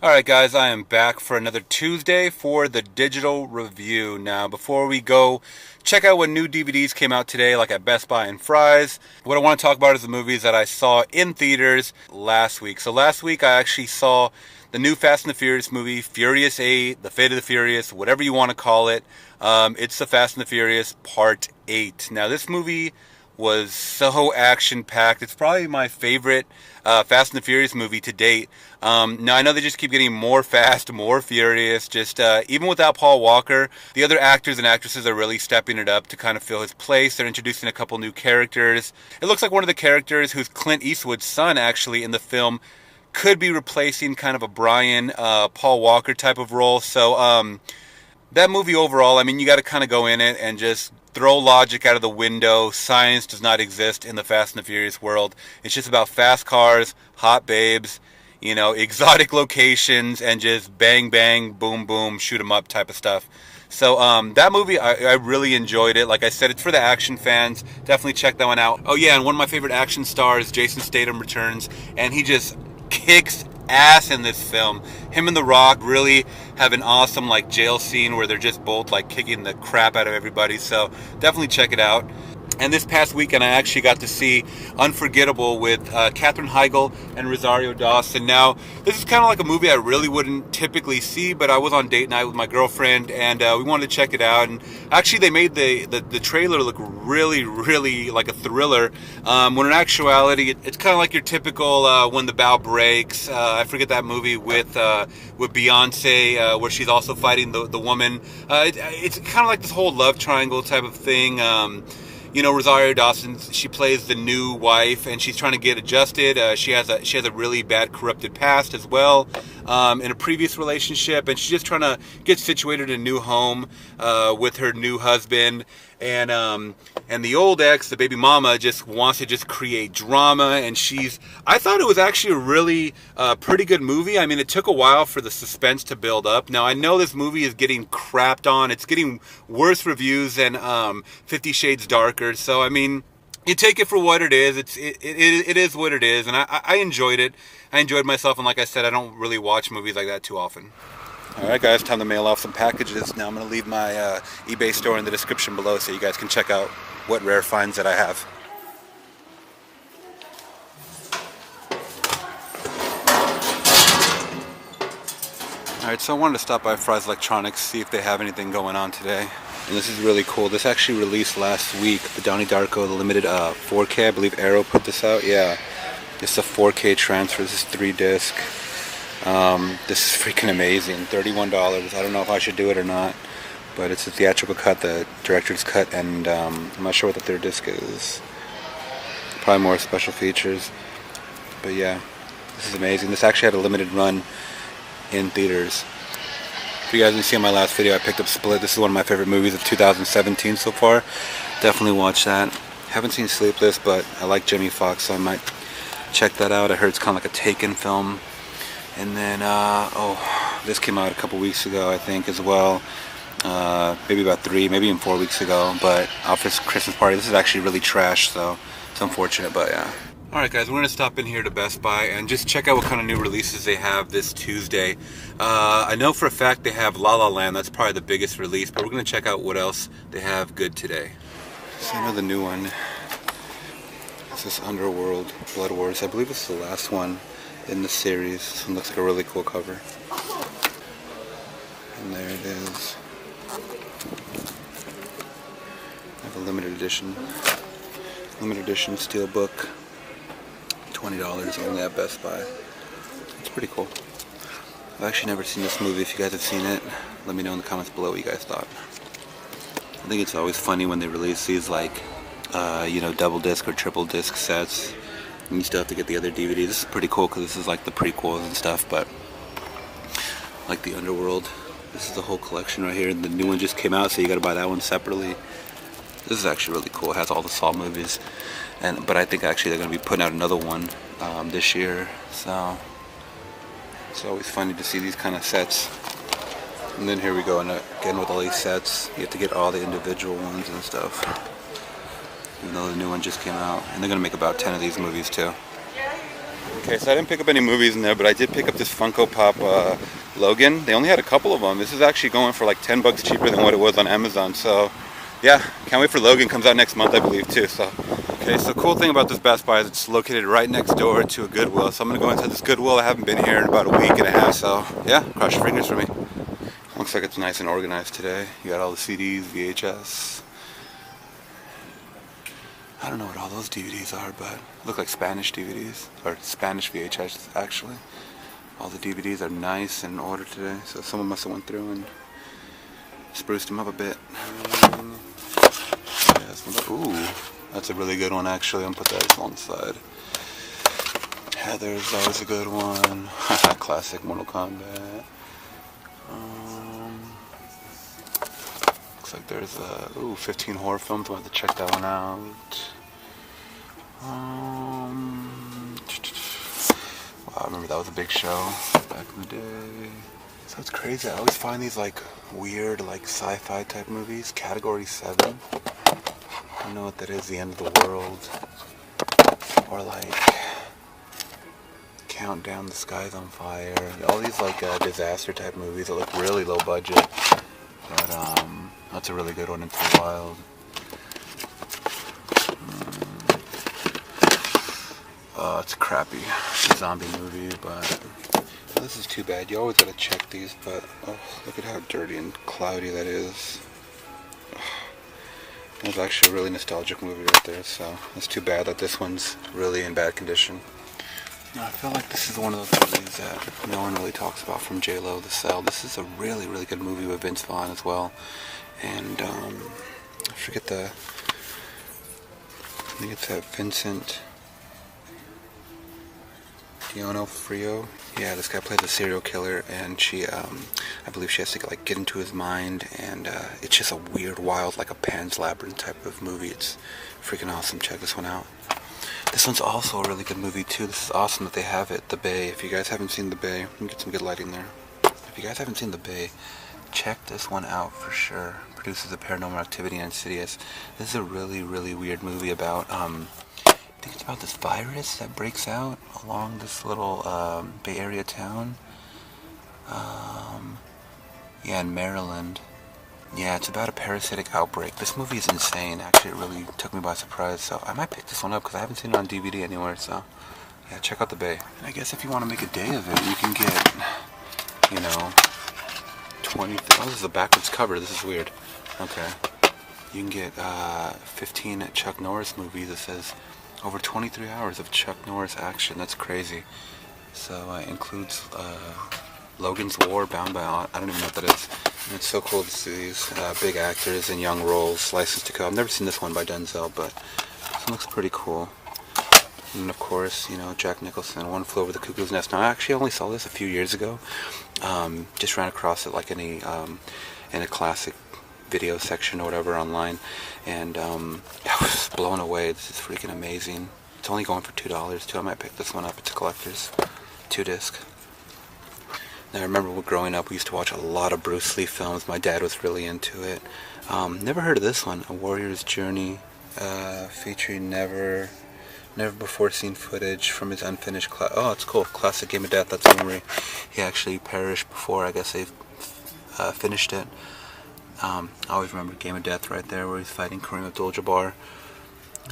Alright guys, I am back for another Tuesday for the digital review. Now, before we go, check out what new DVDs came out today, like at Best Buy and Fry's. What I want to talk about is the movies that I saw in theaters last week. So last week I actually saw the new Fast and the Furious movie, Furious 8, The Fate of the Furious, whatever you want to call it. It's the Fast and the Furious Part 8. Now this movie was so action-packed. It's probably my favorite Fast and the Furious movie to date. Now, I know they just keep getting more fast, more furious. Just even without Paul Walker, the other actors and actresses are really stepping it up to kind of fill his place. They're introducing a couple new characters. It looks like one of the characters, who's Clint Eastwood's son, actually, in the film, could be replacing kind of a Brian Paul Walker type of role. So that movie overall, I mean, you got to kind of go in it and just throw logic out of the window. Science does not exist in the Fast and the Furious world. It's just about fast cars, hot babes, you know, exotic locations, and just bang, bang, boom, boom, shoot 'em up type of stuff. So that movie, I really enjoyed it. Like I said, it's for the action fans. Definitely check that one out. Oh yeah, and one of my favorite action stars, Jason Statham, returns, and he just kicks ass in this film. Him and The Rock really have an awesome like jail scene where they're just both like kicking the crap out of everybody. So definitely check it out. And this past weekend, I actually got to see Unforgettable with Katherine Heigl and Rosario Dawson. Now, this is kind of like a movie I really wouldn't typically see, but I was on date night with my girlfriend, and we wanted to check it out. And actually, they made the trailer look really, really like a thriller, when in actuality, it's kind of like your typical When the Bow Breaks. I forget that movie with Beyonce, where she's also fighting the woman. It's kind of like this whole love triangle type of thing. You know, Rosario Dawson, she plays the new wife, and she's trying to get adjusted. She has a really bad corrupted past as well, in a previous relationship, and she's just trying to get situated in a new home with her new husband. And the old ex, the baby mama, just wants to just create drama. And I thought it was actually a really pretty good movie. I mean, it took a while for the suspense to build up. Now, I know this movie is getting crapped on. It's getting worse reviews than 50 Shades Darker. So, I mean, you take it for what it is. It is what it is. And I enjoyed it. I enjoyed myself. And like I said, I don't really watch movies like that too often. Alright guys, time to mail off some packages. Now I'm going to leave my eBay store in the description below so you guys can check out what rare finds that I have. Alright, so I wanted to stop by Fry's Electronics, see if they have anything going on today. And this is really cool. This actually released last week. The Donnie Darko, the limited 4K. I believe Arrow put this out. Yeah, it's a 4K transfer. This is 3-disc. This is freaking amazing. $31. I don't know if I should do it or not, but it's a theatrical cut, the director's cut, and I'm not sure what the third disc is. Probably more special features, but yeah, this is amazing. This actually had a limited run in theaters. If you guys didn't see in my last video, I picked up Split. This is one of my favorite movies of 2017 so far. Definitely watch that. Haven't seen Sleepless, but I like Jamie Foxx, so I might check that out. I heard it's kind of like a Taken film. And then, this came out a couple weeks ago, I think, as well. Maybe about 3, maybe even 4 weeks ago. But Office Christmas Party, this is actually really trash, so it's unfortunate, but yeah. Alright guys, we're going to stop in here to Best Buy and just check out what kind of new releases they have this Tuesday. I know for a fact they have La La Land, that's probably the biggest release, but we're going to check out what else they have good today. So I know the new one. It's this Underworld Blood Wars. I believe it's the last one in the series. This one looks like a really cool cover. And there it is. I have a limited edition steelbook. $20 only at Best Buy. It's pretty cool. I've actually never seen this movie. If you guys have seen it, let me know in the comments below what you guys thought. I think it's always funny when they release these like you know, double disc or triple disc sets. And you still have to get the other DVDs. This is pretty cool because this is like the prequels and stuff, but like the Underworld. This is the whole collection right here. The new one just came out, so you gotta buy that one separately. This is actually really cool. It has all the Saw movies. But I think actually they're gonna be putting out another one this year. So it's always funny to see these kind of sets. And then here we go, and again with all these sets, you have to get all the individual ones and stuff. Even though the new one just came out. And they're going to make about 10 of these movies too. Okay, so I didn't pick up any movies in there, but I did pick up this Funko Pop Logan. They only had a couple of them. This is actually going for like 10 bucks cheaper than what it was on Amazon. So, yeah, can't wait for Logan. Comes out next month, I believe, too. So, okay, so cool thing about this Best Buy is it's located right next door to a Goodwill. So I'm gonna go inside this Goodwill. I haven't been here in about a week and a half. So, yeah, cross your fingers for me. Looks like it's nice and organized today. You got all the CDs, VHS. I don't know what all those DVDs are, but look like Spanish DVDs, or Spanish VHS actually. All the DVDs are nice and in order today, so someone must have went through and spruced them up a bit. Ooh, that's a really good one actually. I'm gonna put that on the side. Heather's always a good one. Classic Mortal Kombat. Looks like there's 15 horror films. We'll have to check that one out. Wow, I remember that was a big show back in the day. So it's crazy. I always find these like weird, like sci-fi type movies. Category 7. I don't know what that is. The End of the World, or like Countdown, the Sky's on Fire. All these like disaster type movies that look really low budget. But that's a really good one. Into the Wild. It's a crappy zombie movie, but this is too bad. You always gotta check these, but oh, look at how dirty and cloudy that is. It was actually a really nostalgic movie right there, so it's too bad that this one's really in bad condition. Now, I feel like this is one of those movies that no one really talks about from J-Lo, The Cell. This is a really, really good movie with Vince Vaughn as well. And I forget I think it's Vincent D'Onofrio. Yeah, this guy plays a serial killer, and she, I believe she has to like get into his mind, and it's just a weird, wild, like a Pan's Labyrinth type of movie. It's freaking awesome. Check this one out. This one's also a really good movie too. This is awesome that they have it, The Bay. If you guys haven't seen The Bay, let me get some good lighting there. If you guys haven't seen The Bay, check this one out for sure. Produces a Paranormal Activity and Insidious. This is a really, really weird movie about, I think it's about this virus that breaks out along this little Bay Area town. Yeah, in Maryland. Yeah, it's about a parasitic outbreak. This movie is insane. Actually, it really took me by surprise. So I might pick this one up because I haven't seen it on DVD anywhere. So yeah, check out The Bay. And I guess if you want to make a day of it, you can get, 20. Oh, this is a backwards cover. This is weird. Okay. You can get 15 Chuck Norris movies that says over 23 hours of Chuck Norris action. That's crazy. So it includes Logan's War, Bound by I don't even know what that is. And it's so cool to see these big actors in young roles, License to Kill. I've never seen this one by Denzel, but this one looks pretty cool. And of course, Jack Nicholson, One Flew Over the Cuckoo's Nest. Now, I actually only saw this a few years ago. Just ran across it like in a classic video section or whatever online, and I was blown away. This is freaking amazing. It's only going for $2 too. I might pick this one up. It's a collector's 2-disc. Now, I remember growing up, we used to watch a lot of Bruce Lee films. My dad was really into it. Never heard of this one, A Warrior's Journey, featuring never before seen footage from his unfinished oh, it's cool. Classic Game of Death. That's a memory. He actually perished before, I guess, they finished it. I always remember Game of Death right there, where he's fighting Kareem Abdul-Jabbar.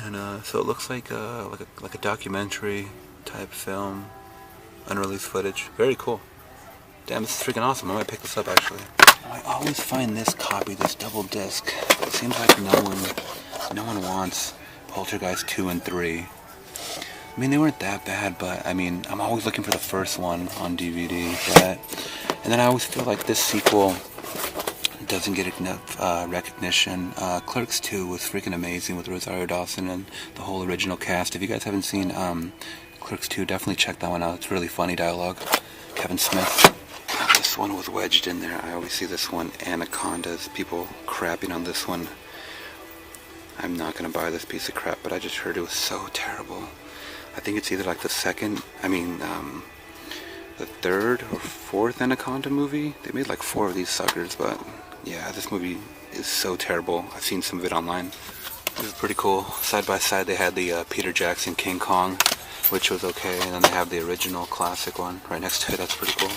And so it looks like a documentary type film, unreleased footage. Very cool. Damn, this is freaking awesome. I might pick this up actually. I always find this copy, this double disc. It seems like no one wants Poltergeist 2 and 3. I mean, they weren't that bad, but I mean, I'm always looking for the first one on DVD. And then I always feel like this sequel doesn't get enough recognition. Clerks 2 was freaking amazing with Rosario Dawson and the whole original cast. If you guys haven't seen Clerks 2, definitely check that one out. It's really funny dialogue. Kevin Smith. This one was wedged in there. I always see this one, Anacondas. People crapping on this one. I'm not going to buy this piece of crap, but I just heard it was so terrible. I think it's either like the third or fourth Anaconda movie. They made like 4 of these suckers, but yeah, this movie is so terrible. I've seen some of it online. It was pretty cool. Side by side, they had the Peter Jackson King Kong which was okay. And then they have the original classic one right next to it. That's pretty cool.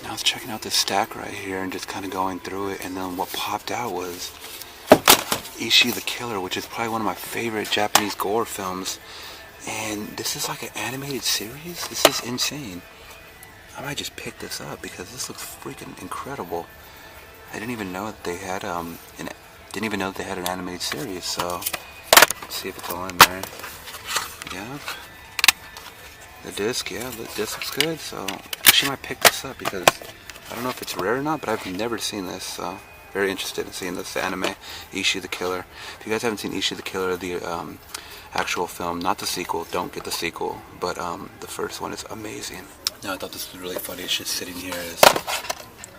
Now I was checking out this stack right here and just kind of going through it, and then what popped out was Ishi the Killer, which is probably one of my favorite Japanese gore films. And this is like an animated series. This is insane. I might just pick this up because this looks freaking incredible. I didn't even know that they had an animated series. So let's see if it's all in there. Yep. The disc, yeah, the disc looks good. So actually, I might pick this up because I don't know if it's rare or not, but I've never seen this. So very interested in seeing this anime, Ishi the Killer. If you guys haven't seen Ishi the Killer, the actual film, not the sequel, don't get the sequel, but the first one is amazing. Now I thought this was really funny. It's just sitting here as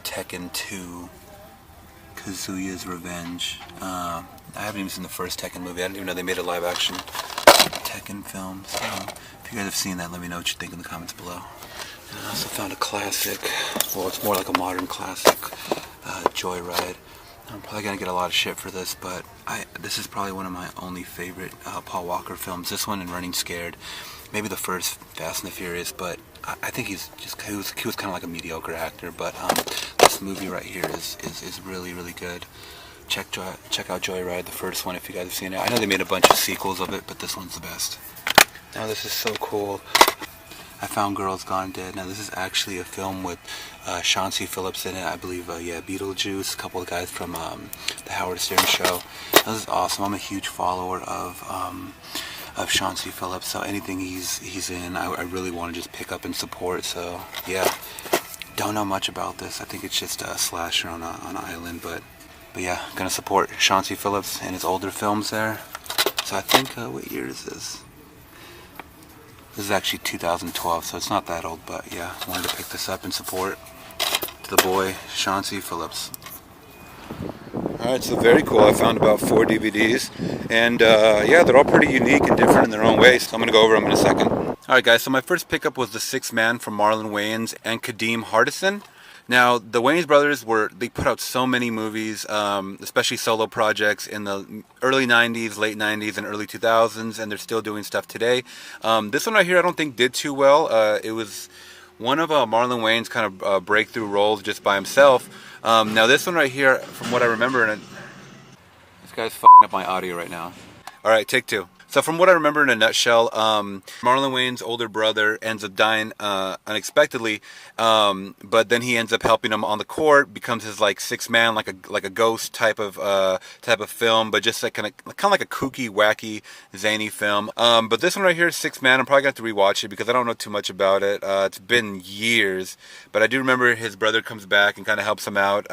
Tekken 2, Kazuya's Revenge. I haven't even seen the first Tekken movie. I didn't even know they made a live action Tekken film. So if you guys have seen that, let me know what you think in the comments below. And I also found a classic, well, it's more like a modern classic, Joyride. I'm probably gonna get a lot of shit for this, but this is probably one of my only favorite Paul Walker films. This one and Running Scared, maybe the first Fast and the Furious, but I think he was kind of like a mediocre actor. But this movie right here is really, really good. Check out Joyride, the first one, if you guys have seen it. I know they made a bunch of sequels of it, but this one's the best. Now this is so cool. I found Girls Gone Dead. Now this is actually a film with Sean C. Phillips in it, I believe. Yeah, Beetlejuice, a couple of guys from the Howard Stern show. This is awesome. I'm a huge follower of Sean C. Phillips, so anything he's in, I really want to just pick up and support. So yeah, don't know much about this. I think it's just a slasher on an island, but yeah, gonna support Sean C. Phillips and his older films there. So I think what year is this? This is actually 2012, so it's not that old, but yeah, I wanted to pick this up and support the boy, Sean C. Phillips. Alright, so very cool. I found about 4 DVDs, and yeah, they're all pretty unique and different in their own ways, so I'm going to go over them in a second. Alright guys, so my first pickup was The Sixth Man from Marlon Wayans and Kadeem Hardison. Now, the Wayans brothers they put out so many movies, especially solo projects in the early 90s, late 90s, and early 2000s, and they're still doing stuff today. This one right here I don't think did too well. It was one of Marlon Wayans' kind of breakthrough roles just by himself. Now this one right here, from what I remember, this guy's f***ing up my audio right now. Alright, take 2. So from what I remember in a nutshell, Marlon Wayans' older brother ends up dying unexpectedly, but then he ends up helping him on the court, becomes his like sixth man, like a ghost type of film, but just like kind of like a kooky, wacky, zany film. But this one right here, Sixth Man, I'm probably gonna have to rewatch it because I don't know too much about it. It's been years, but I do remember his brother comes back and kind of helps him out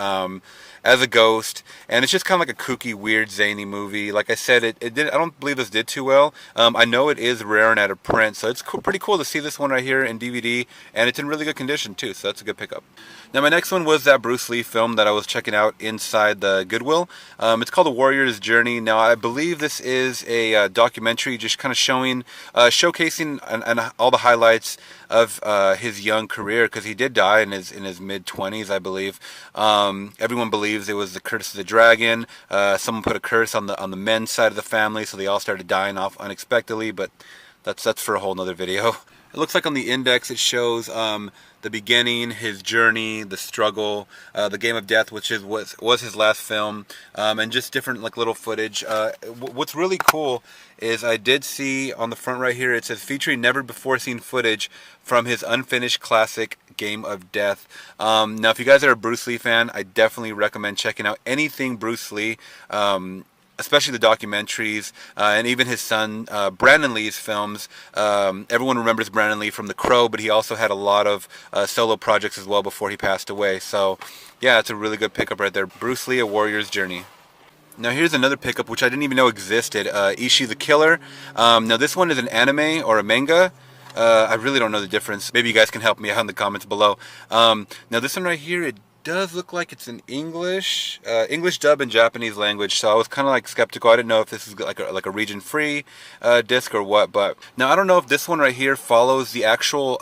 as a ghost, and it's just kind of like a kooky, weird, zany movie. Like I said, I don't believe this did too well. I know it is rare and out of print, so it's pretty cool to see this one right here in DVD, and it's in really good condition too, so that's a good pickup. Now my next one was that Bruce Lee film that I was checking out inside the Goodwill. It's called The Warrior's Journey. Now I believe this is a documentary just kind of showcasing and all the highlights of his young career, because he did die in his mid-20s, I believe. Everyone believes it was the curse of the dragon. Someone put a curse on the men's side of the family, so they all started dying off unexpectedly, but that's for a whole nother video. It looks like on the index it shows the beginning, his journey, the struggle, the Game of Death, which was his last film, and just different like little footage. What's really cool is I did see on the front right here, it says featuring never before seen footage from his unfinished classic Game of Death. Now if you guys are a Bruce Lee fan, I definitely recommend checking out anything Bruce Lee, especially the documentaries, and even his son Brandon Lee's films. Everyone remembers Brandon Lee from The Crow, but he also had a lot of solo projects as well before he passed away. So yeah, it's a really good pickup right there. Bruce Lee, A Warrior's Journey. Now here's another pickup which I didn't even know existed, Ishi the Killer. Now this one is an anime or a manga. I really don't know the difference. Maybe you guys can help me out in the comments below. Now this one right here, it does look like it's an English dub and Japanese language, so I was kind of like skeptical. I didn't know if this is like a region-free disc or what. But now I don't know if this one right here follows the actual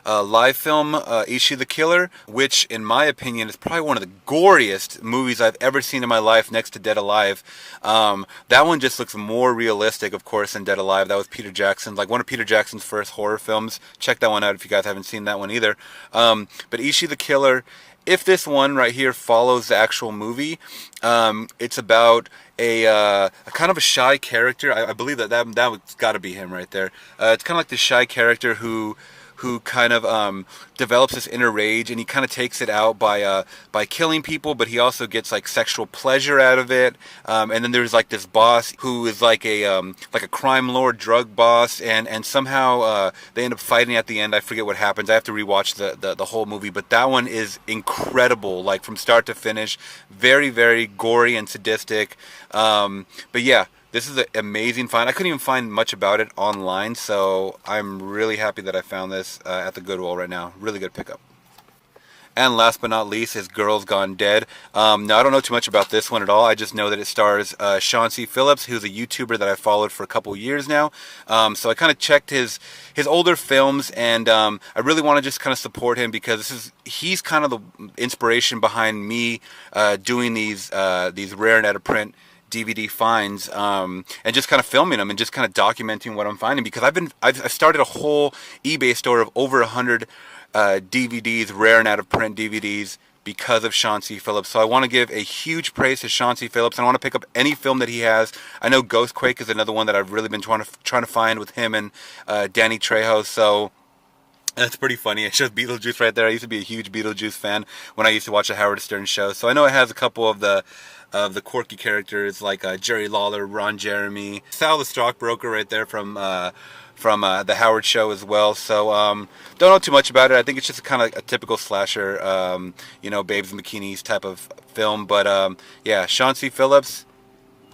live film, Ishi the Killer, which in my opinion is probably one of the goriest movies I've ever seen in my life, next to Dead Alive. That one just looks more realistic, of course, than Dead Alive. That was Peter Jackson, like one of Peter Jackson's first horror films. Check that one out if you guys haven't seen that one either. But Ishi the Killer, if this one right here follows the actual movie, it's about a kind of a shy character. I believe that's got to be him right there. It's kind of like the shy character who kind of develops this inner rage, and he kind of takes it out by killing people, but he also gets like sexual pleasure out of it. And then there's like this boss who is like a crime lord, drug boss, and somehow they end up fighting at the end. I forget what happens. I have to rewatch the whole movie, but that one is incredible, like from start to finish. Very, very gory and sadistic. But yeah, this is an amazing find. I couldn't even find much about it online, so I'm really happy that I found this at the Goodwill right now. Really good pickup. And last but not least is Girls Gone Dead. Now, I don't know too much about this one at all. I just know that it stars Sean C. Phillips, who's a YouTuber that I followed for a couple years now. So I kind of checked his older films, and I really want to just kind of support him because he's kind of the inspiration behind me doing these rare and out of print DVD finds, and just kind of filming them and just kind of documenting what I'm finding, because I've started a whole eBay store of over 100 DVDs, rare and out of print DVDs, because of Sean C. Phillips. So I want to give a huge praise to Sean C. Phillips, and I want to pick up any film that he has. I know Ghostquake is another one that I've really been trying to find with him and Danny Trejo. So that's pretty funny. It shows Beetlejuice right there. I used to be a huge Beetlejuice fan when I used to watch the Howard Stern show. So I know it has a couple of the quirky characters like Jerry Lawler, Ron Jeremy, Sal the Stockbroker right there from the Howard show as well. So don't know too much about it. I think it's just kind of like a typical slasher, you know, babes in bikinis type of film. But yeah, Sean C. Phillips,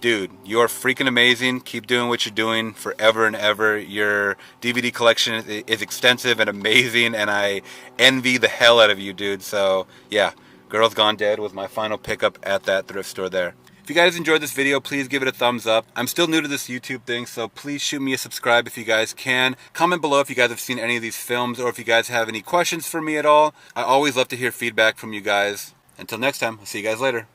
dude, you're freaking amazing. Keep doing what you're doing forever and ever. Your DVD collection is extensive and amazing, and I envy the hell out of you, dude. So yeah, Girls Gone Dead was my final pickup at that thrift store there. If you guys enjoyed this video, please give it a thumbs up. I'm still new to this YouTube thing, so please shoot me a subscribe if you guys can. Comment below if you guys have seen any of these films, or if you guys have any questions for me at all. I always love to hear feedback from you guys. Until next time, I'll see you guys later.